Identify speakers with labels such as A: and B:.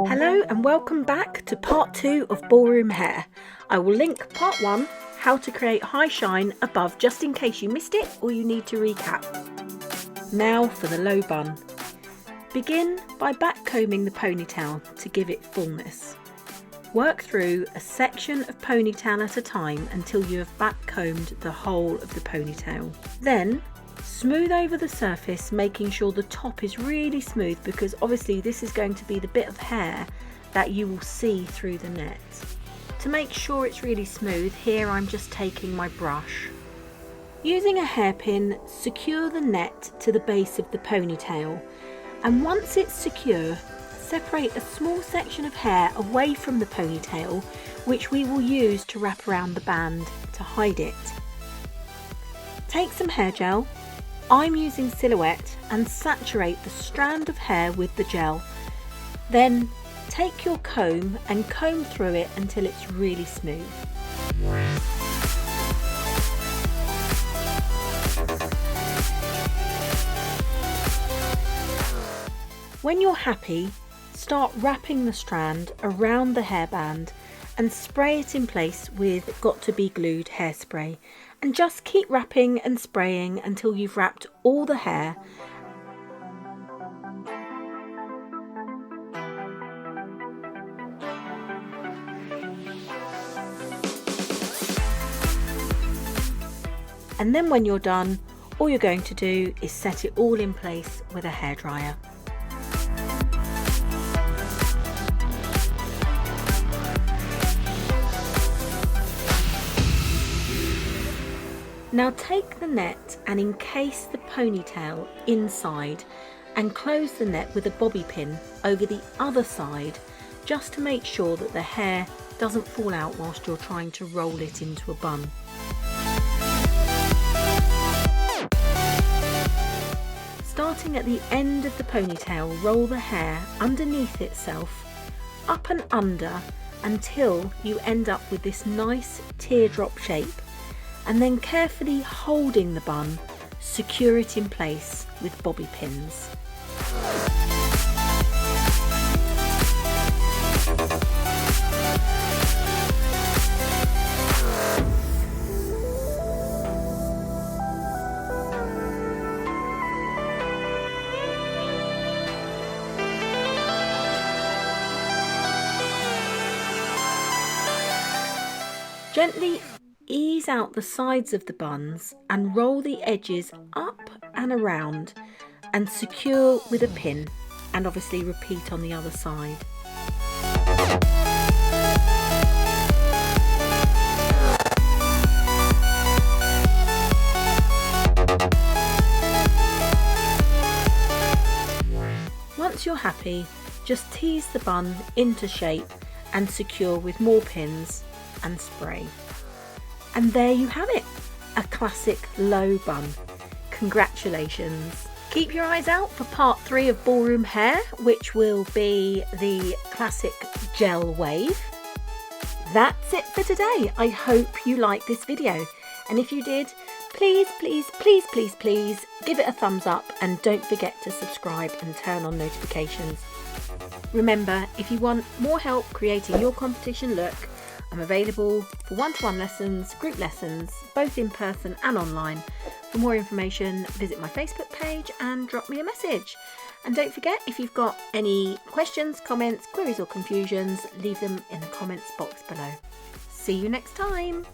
A: Hello and welcome back to part 2 of Ballroom Hair. I will link part 1, how to create high shine, above just in case you missed it or you need to recap. Now for the low bun. Begin by backcombing the ponytail to give it fullness. Work through a section of ponytail at a time until you have backcombed the whole of the ponytail. Then smooth over the surface, making sure the top is really smooth, because obviously this is going to be the bit of hair that you will see through the net. To make sure it's really smooth, here I'm just taking my brush. Using a hairpin, secure the net to the base of the ponytail, and once it's secure, separate a small section of hair away from the ponytail, which we will use to wrap around the band to hide it. Take some hair gel. I'm using Silhouette, and saturate the strand of hair with the gel. Then take your comb and comb through it until it's really smooth. When you're happy, start wrapping the strand around the hairband and spray it in place with Got To Be Glued hairspray, and just keep wrapping and spraying until you've wrapped all the hair. And then when you're done, all you're going to do is set it all in place with a hairdryer. Now take the net and encase the ponytail inside, and close the net with a bobby pin over the other side, just to make sure that the hair doesn't fall out whilst you're trying to roll it into a bun. Starting at the end of the ponytail, roll the hair underneath itself, up and under, until you end up with this nice teardrop shape. And then carefully holding the bun, secure it in place with bobby pins. Gently ease out the sides of the buns and roll the edges up and around and secure with a pin, and obviously repeat on the other side. Once you're happy, just tease the bun into shape and secure with more pins and spray. And there you have it, a classic low bun. Congratulations. Keep your eyes out for part 3 of Ballroom Hair, which will be the classic gel wave. That's it for today. I hope you liked this video. And if you did, please give it a thumbs up, and don't forget to subscribe and turn on notifications. Remember, if you want more help creating your competition look, I'm available for one-to-one lessons, group lessons, both in person and online. For more information, visit my Facebook page and drop me a message. And don't forget, if you've got any questions, comments, queries or confusions, leave them in the comments box below. See you next time.